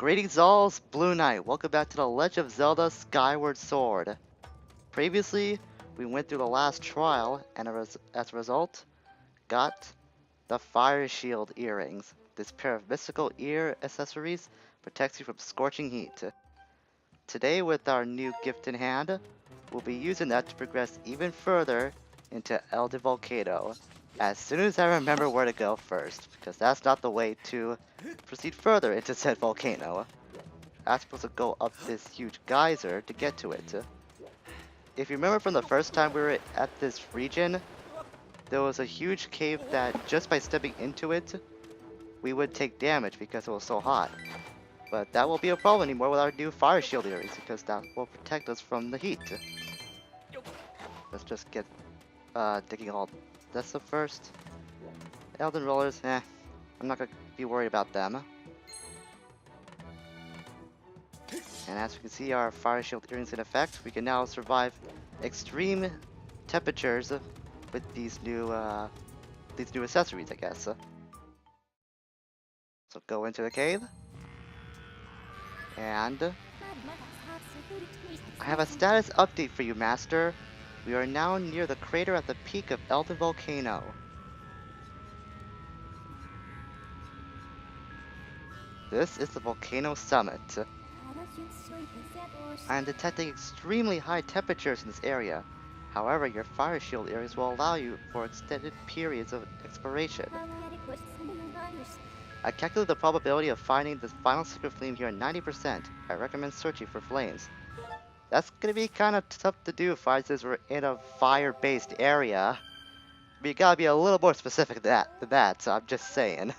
Greetings all, Blue Knight. Welcome back to the Legend of Zelda Skyward Sword. Previously, we went through the last trial, and as a result, got the Fire Shield earrings. This pair of mystical ear accessories protects you from scorching heat. Today, with our new gift in hand, we'll be using that to progress even further into Elden Volcano. As soon as I remember where to go first, because that's not the way to proceed further into said volcano. I'm supposed to go up this huge geyser to get to it. If you remember from the first time we were at this region, there was a huge cave that just by stepping into it, we would take damage because it was so hot. But that won't be a problem anymore with our new fire shield earrings because that will protect us from the heat. Let's just get digging all this up first. Elden rollers, I'm not gonna be worried about them. And as we can see, our fire shield earrings in effect. We can now survive extreme temperatures with these new accessories, I guess. So go into the cave, and I have a status update for you, Master. We are now near the crater at the peak of Elden Volcano. This is the volcano summit. I am detecting extremely high temperatures in this area. However, your fire shield areas will allow you for extended periods of exploration. I calculate the probability of finding the final secret flame here at 90%. I recommend searching for flames. That's gonna be kinda tough to do since we're in a fire-based area. But you gotta be a little more specific than that, so I'm just saying.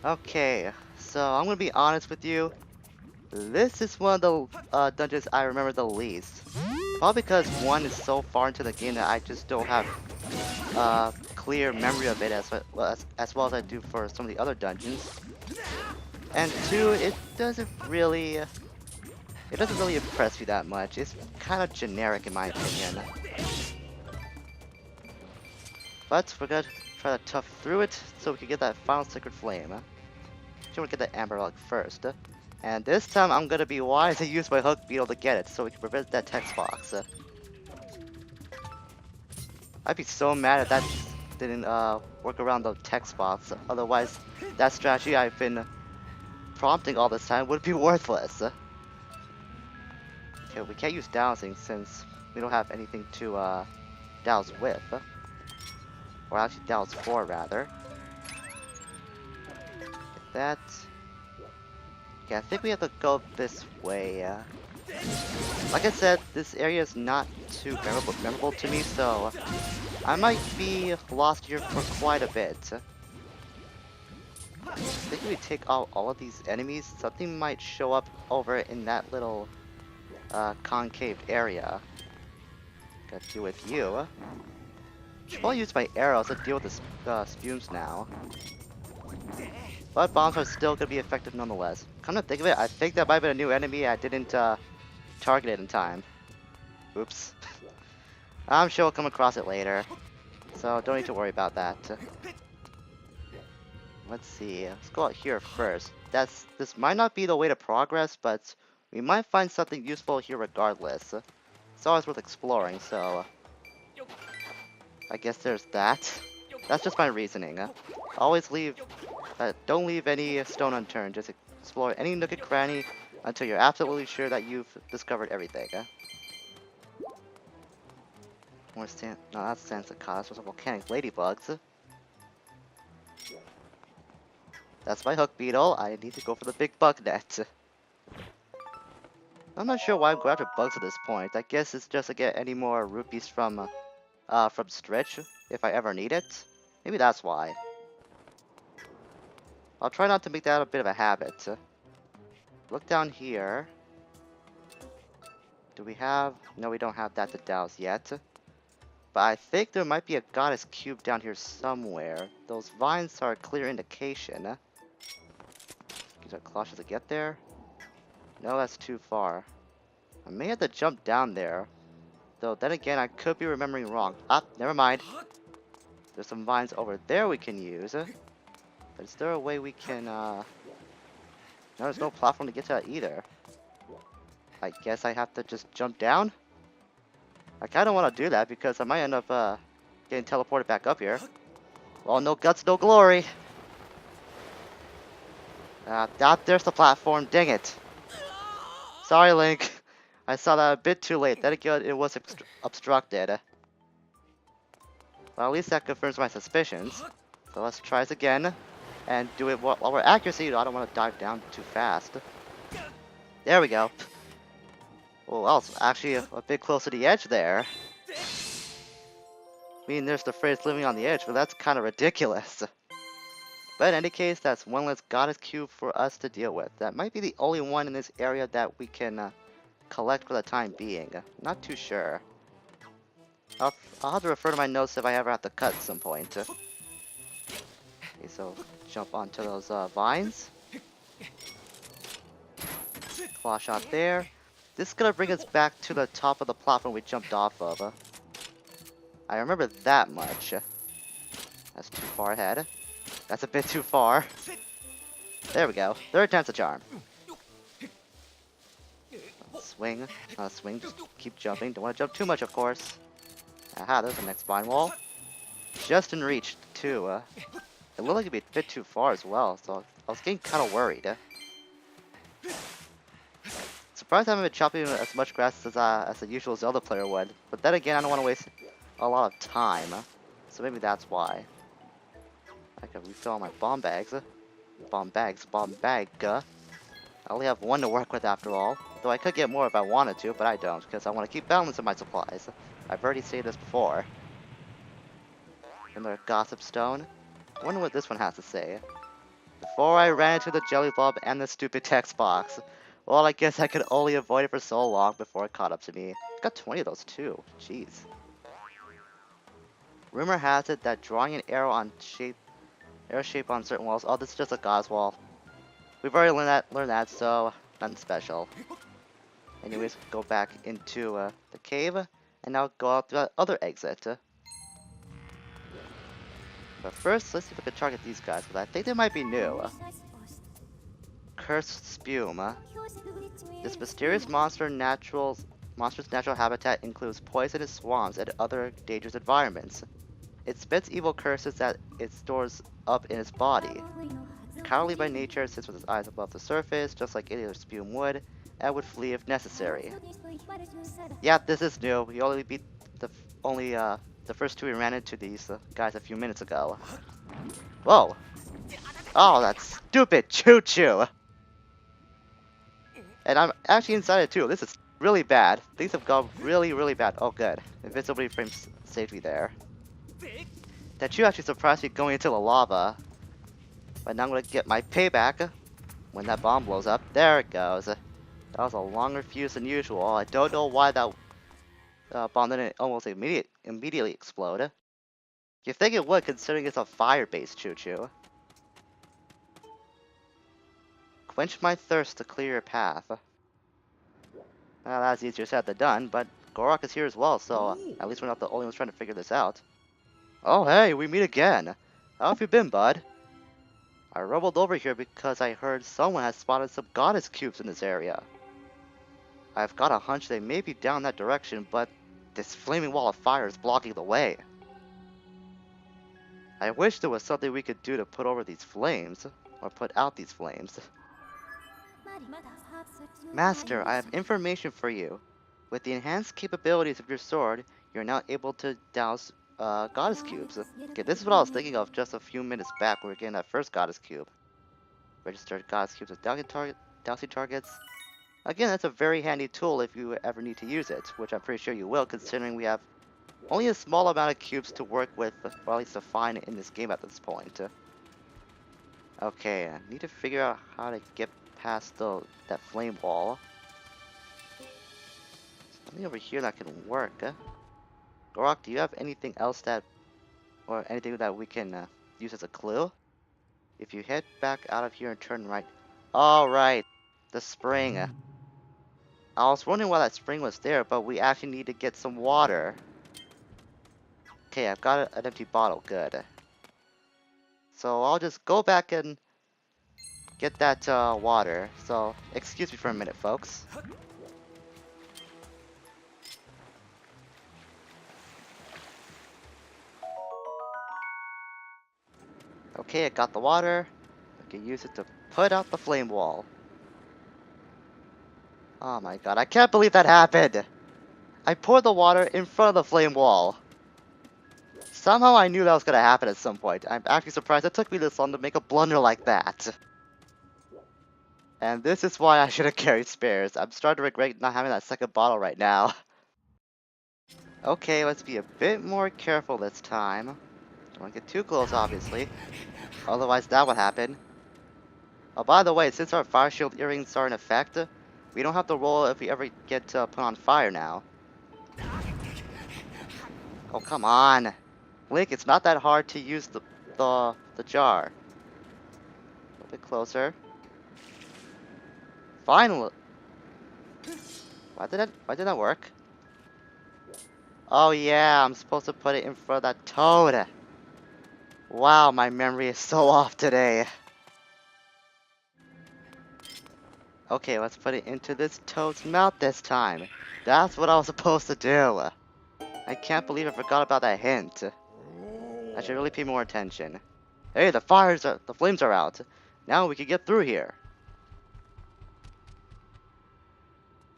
Okay, so I'm gonna be honest with you. This is one of the dungeons I remember the least. Probably because one is so far into the game that I just don't have clear memory of it as well as I do for some of the other dungeons. And two, it doesn't really impress me that much. It's kind of generic in my opinion. But we're gonna try to tough through it so we can get that final sacred flame. Just want to get that amber relic first. And this time I'm gonna be wise and use my hook beetle to get it so we can prevent that text box. I'd be so mad if that didn't work around the text box. Otherwise, that strategy I've been prompting all this time would be worthless. Okay, we can't use dowsing since we don't have anything to douse with. Or actually douse for, rather. Get that. Yeah, I think we have to go this way. Like I said, this area is not too memorable to me, so I might be lost here for quite a bit. I think if we take out all of these enemies, something might show up over in that little concave area. Gotta deal with you. I'll use my arrows to deal with the spumes now. But bombs are still gonna be effective nonetheless. Come to think of it, I think that might have been a new enemy. I didn't target it in time. Oops. I'm sure we'll come across it later. So don't need to worry about that. Let's see. Let's go out here first. This might not be the way to progress, but we might find something useful here regardless. It's always worth exploring, so I guess there's that. That's just my reasoning. Always don't leave any stone unturned. Just explore any nook and cranny until you're absolutely sure that you've discovered everything. More sand? No, that's sand cicadas. Those are volcanic ladybugs. That's my hook beetle. I need to go for the big bug net. I'm not sure why I'm going after bugs at this point. I guess it's just to get any more rupees from Stretch if I ever need it. Maybe that's why. I'll try not to make that a bit of a habit. Look down here. Do we have... No, we don't have that to douse yet. But I think there might be a goddess cube down here somewhere. Those vines are a clear indication. Use our cloches to get there. No, that's too far. I may have to jump down there. Though then again, I could be remembering wrong. Ah, never mind. There's some vines over there we can use. But is there a way we can, No, there's no platform to get to that either. I guess I have to just jump down? I kinda wanna do that because I might end up, getting teleported back up here. Well, no guts, no glory. There's the platform. Dang it. Sorry, Link. I saw that a bit too late. Then again, it was obstructed. Well, at least that confirms my suspicions. So let's try this again. And do it while we're accuracy. I don't want to dive down too fast. There we go. Oh, I was actually a bit close to the edge there. I mean, there's the phrase living on the edge, but that's kind of ridiculous. But in any case, that's one less goddess cube for us to deal with. That might be the only one in this area that we can collect for the time being. Not too sure. I'll have to refer to my notes if I ever have to cut at some point. Okay, so jump onto those vines. Claw shot there. This is gonna bring us back to the top of the platform we jumped off of. I remember that much. That's too far ahead. That's a bit too far. There we go. Third time's a charm. Swing. Swing. Just keep jumping. Don't want to jump too much, of course. Aha, there's the next vine wall. Just in reach, too. It looked like it'd be a bit too far as well, so I was getting kind of worried. Surprised I haven't been chopping as much grass as a usual Zelda player would. But then again, I don't want to waste a lot of time. So maybe that's why. I can refill all my bomb bags. Bomb bag. I only have one to work with after all. Though I could get more if I wanted to, but I don't, because I want to keep balancing my supplies. I've already said this before. Another Gossip Stone. I wonder what this one has to say. Before I ran into the Jelly Blob and the stupid text box. Well, I guess I could only avoid it for so long before it caught up to me. Got 20 of those too. Jeez. Rumor has it that drawing an arrow shape on certain walls. Oh, this is just a God's wall. We've already learned that, so nothing special. Anyways, go back into the cave, and now go out through that other exit. But first, let's see if we can target these guys, because I think they might be new. Cursed Spume. This mysterious monster's natural habitat includes poisonous swamps and other dangerous environments. It spits evil curses that it stores up in its body. Cowardly by nature, sits with its eyes above the surface, just like any other spume would, and would flee if necessary. Yeah, this is new. We only beat the first two we ran into these guys a few minutes ago. Whoa! Oh, that stupid choo-choo! And I'm actually inside it too. This is really bad. Things have gone really bad. Oh, good. Invincibility frames saved me there. That choo actually surprised me going into the lava. But now I'm gonna get my payback when that bomb blows up. There it goes. That was a longer fuse than usual. I don't know why that bomb didn't almost immediately explode. You'd think it would, considering it's a fire-based choo-choo. Quench my thirst to clear your path. Well, that's easier said than done, but Gorok is here as well, so at least we're not the only ones trying to figure this out. Oh hey, we meet again. How have you been, bud? I rumbled over here because I heard someone has spotted some goddess cubes in this area. I've got a hunch they may be down that direction, but this flaming wall of fire is blocking the way. I wish there was something we could do to put over these flames, or put out these flames. Master, I have information for you. With the enhanced capabilities of your sword, you're now able to douse goddess cubes. Okay, this is what I was thinking of just a few minutes back when we were getting that first goddess cube. Registered goddess cubes with dousing targets. Again, that's a very handy tool if you ever need to use it, which I'm pretty sure you will, considering we have only a small amount of cubes to work with, or at least to find in this game at this point. Okay, I need to figure out how to get past that flame wall. Something over here that can work. Gorok, do you have anything else or anything that we can use as a clue? If you head back out of here and turn right. Alright, the spring. I was wondering why that spring was there, but we actually need to get some water. Okay, I've got an empty bottle. Good. So I'll just go back and get that water. So excuse me for a minute, folks. Okay, I got the water. I can use it to put out the flame wall. Oh my god, I can't believe that happened! I poured the water in front of the flame wall. Somehow I knew that was gonna happen at some point. I'm actually surprised it took me this long to make a blunder like that. And this is why I should have carried spares. I'm starting to regret not having that second bottle right now. Okay, let's be a bit more careful this time. Don't want to get too close, obviously. Otherwise that would happen. Oh, by the way, since our fire shield earrings are in effect, we don't have to roll if we ever get put on fire now. Oh, come on. Link, it's not that hard to use the jar. A little bit closer. Finally. Why did that work? Oh yeah, I'm supposed to put it in front of that toad. Wow, my memory is so off today. Okay, let's put it into this toad's mouth this time. That's what I was supposed to do. I can't believe I forgot about that hint. I should really pay more attention. Hey, the flames are out. Now we can get through here.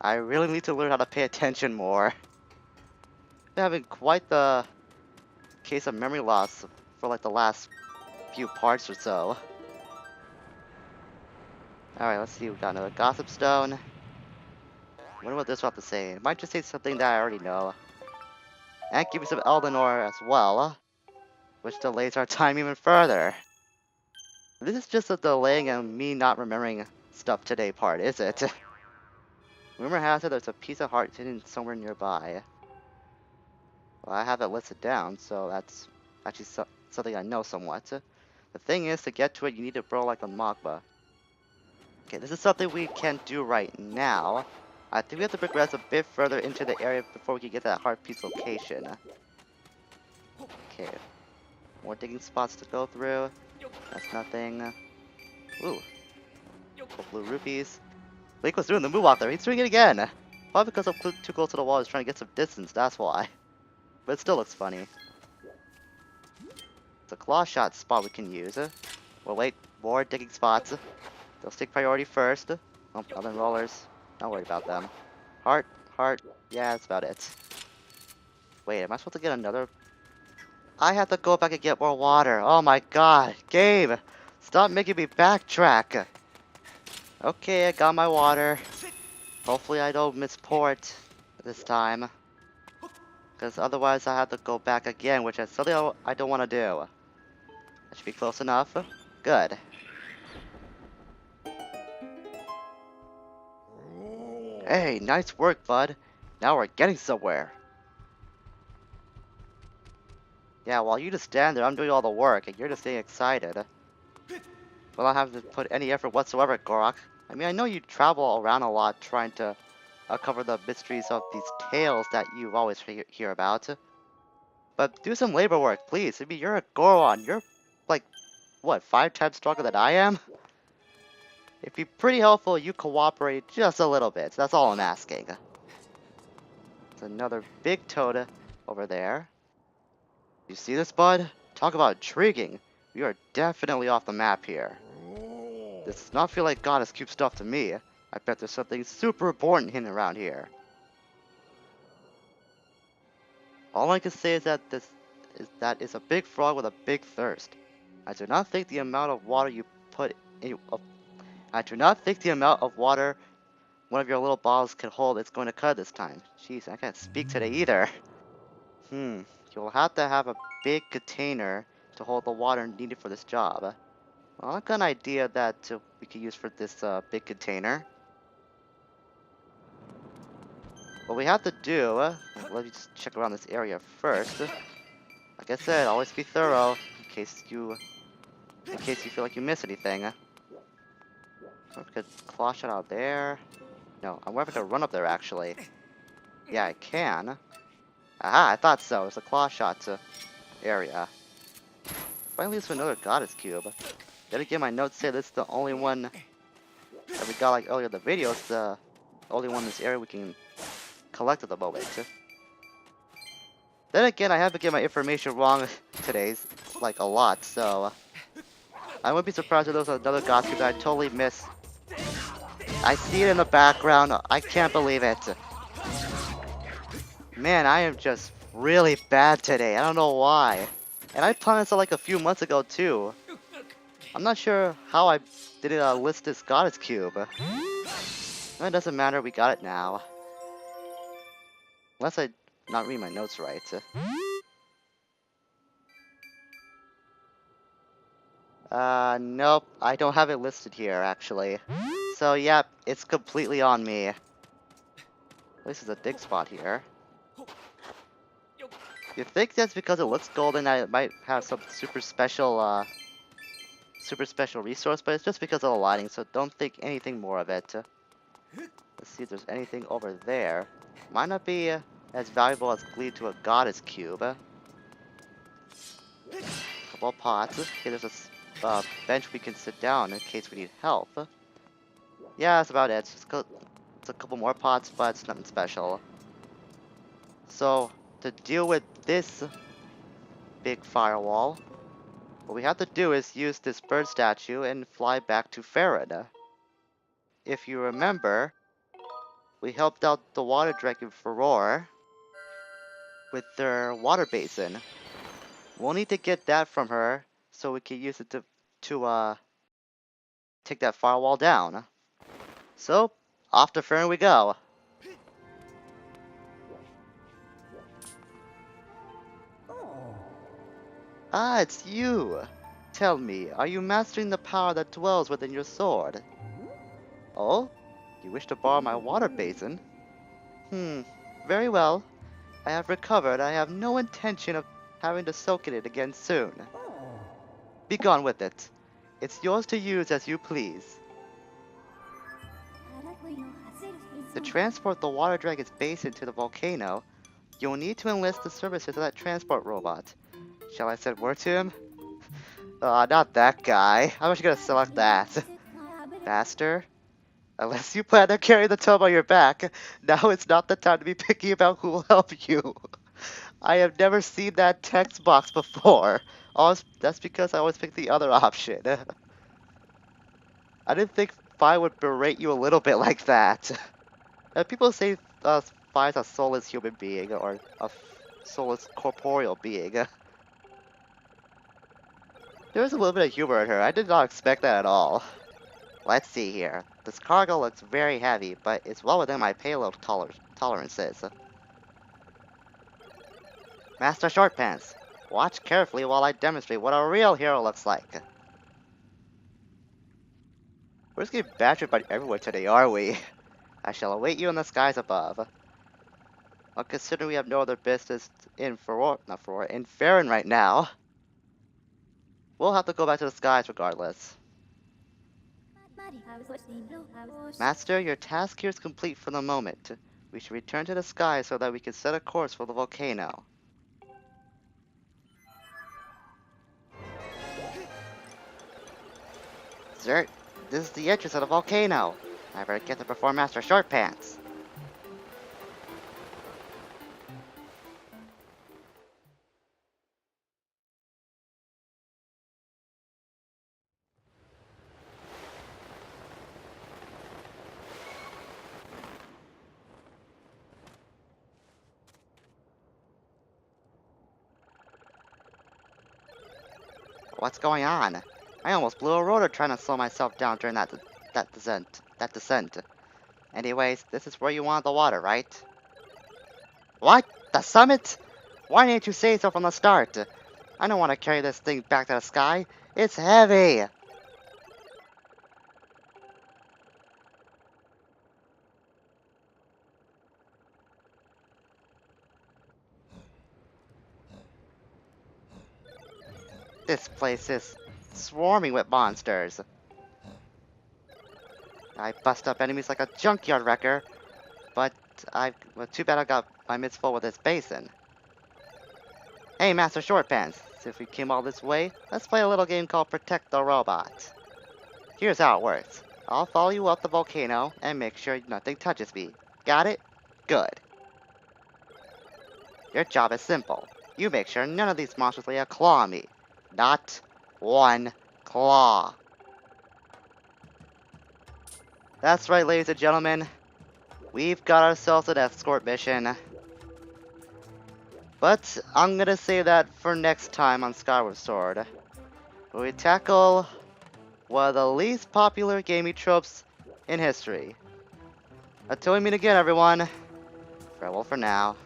I really need to learn how to pay attention more. Been having quite the case of memory loss for like the last few parts or so. Alright, let's see. We got another gossip stone. Wonder what this will have to say. It might just say something that I already know. And give me some Elden ore as well, which delays our time even further. This is just a delaying and me not remembering stuff today part, is it? Rumor has it there's a piece of heart hidden somewhere nearby. Well, I have it listed down, so that's actually something I know somewhat. The thing is, to get to it, you need to burrow like a Magma. Okay, this is something we can't do right now. I think we have to progress a bit further into the area before we can get to that heart piece location. Okay, more digging spots to go through. That's nothing. Ooh, couple blue rupees. Link was doing the moonwalk there. He's doing it again. Probably because I'm too close to the wall. He's trying to get some distance. That's why. But it still looks funny. It's a claw shot spot we can use. Well, wait, more digging spots. They'll take priority first. Oh, other rollers. Not worried about them. Heart, heart. Yeah, that's about it. Wait, am I supposed to get another? I have to go back and get more water. Oh my god. Game! Stop making me backtrack. Okay, I got my water. Hopefully I don't mispour it this time. Because otherwise I have to go back again, which is something I don't want to do. That should be close enough. Good. Hey, nice work, bud. Now we're getting somewhere. Yeah, while you just stand there, I'm doing all the work, and you're just getting excited. Well, I haven't put any effort whatsoever, Gorok. I mean, I know you travel around a lot trying to uncover the mysteries of these tales that you always hear about. But do some labor work, please. I mean, you're a Goron. You're, like, what, 5 times stronger than I am? It'd be pretty helpful if you cooperate just a little bit. That's all I'm asking. There's another big toad over there. You see this, bud? Talk about intriguing. We are definitely off the map here. This does not feel like Goddess Cube stuff to me. I bet there's something super important hidden around here. All I can say is that that is a big frog with a big thirst. I do not think the amount of water you put in I do not think the amount of water one of your little bottles can hold is going to cut this time. Jeez, I can't speak today either. You'll have to have a big container to hold the water needed for this job. Well, I've got an idea that we could use for this big container. What we have to do, let me just check around this area first. Like I said, always be thorough in case you feel like you miss anything. Good claw shot out there. No, I wonder if I can run up there, actually. Yeah, I can. Aha, I thought so. It's a claw shot area. Finally, it's another goddess cube. Then again, my notes say this is the only one that we got like earlier in the video. It's the only one in this area we can collect at the moment. Then again, I have been getting my information wrong today, like a lot, so I wouldn't be surprised if there was another goddess cube that I totally missed. I see it in the background. I can't believe it. Man, I am just really bad today. I don't know why. And I planned this like a few months ago too. I'm not sure how I didn't list this goddess cube. It doesn't matter, we got it now. Unless I not read my notes right. Nope, I don't have it listed here actually. So yep, it's completely on me. This is a dig spot here. You think that's because it looks golden that it might have some super special resource, but it's just because of the lighting, so don't think anything more of it. Let's see if there's anything over there. Might not be as valuable as glued to a goddess cube. Couple of pots. Okay, there's a bench we can sit down in case we need help. Yeah, that's about it. It's a couple more pots, but it's nothing special. So, to deal with this big firewall, what we have to do is use this bird statue and fly back to Farad. If you remember, we helped out the water dragon Furore with their water basin. We'll need to get that from her so we can use it to take that firewall down. So, off to Farad we go. Ah, it's you! Tell me, are you mastering the power that dwells within your sword? Oh? You wish to borrow my water basin? Very well. I have recovered. I have no intention of having to soak in it again soon. Be gone with it. It's yours to use as you please. To transport the water dragon's basin to the volcano, you'll need to enlist the services of that transport robot. Shall I send word to him? Not that guy. I'm just gonna select that. Faster? Unless you plan to carry the tub on your back, now it's not the time to be picky about who will help you. I have never seen that text box before. That's because I always pick the other option. I didn't think Fi would berate you a little bit like that. People say Fi is a soulless human being, or a soulless corporeal being. There's a little bit of humor in her. I did not expect that at all. Let's see here. This cargo looks very heavy, but it's well within my payload tolerances. Master Shortpants, watch carefully while I demonstrate what a real hero looks like. We're just getting badgered by everyone today, are we? I shall await you in the skies above. Well, considering we have no other business in Farron right now, we'll have to go back to the skies regardless. Master, your task here is complete for the moment. We should return to the sky so that we can set a course for the volcano. Sir, this is the entrance of the volcano. I better get there before Master Shortpants. What's going on? I almost blew a rotor trying to slow myself down during that descent. Anyways, this is where you want the water, right? What? The summit? Why didn't you say so from the start? I don't want to carry this thing back to the sky. It's heavy! This place is swarming with monsters. I bust up enemies like a junkyard wrecker, but well, too bad I got my mitts full with this basin. Hey, Master Shortpants, if we came all this way, let's play a little game called Protect the Robot. Here's how it works. I'll follow you up the volcano and make sure nothing touches me. Got it? Good. Your job is simple. You make sure none of these monsters lay a claw on me. Not one claw. That's right, ladies and gentlemen. We've got ourselves an escort mission. But I'm gonna save that for next time on Skyward Sword, where we tackle one of the least popular gaming tropes in history. Until we meet again, everyone. Farewell for now.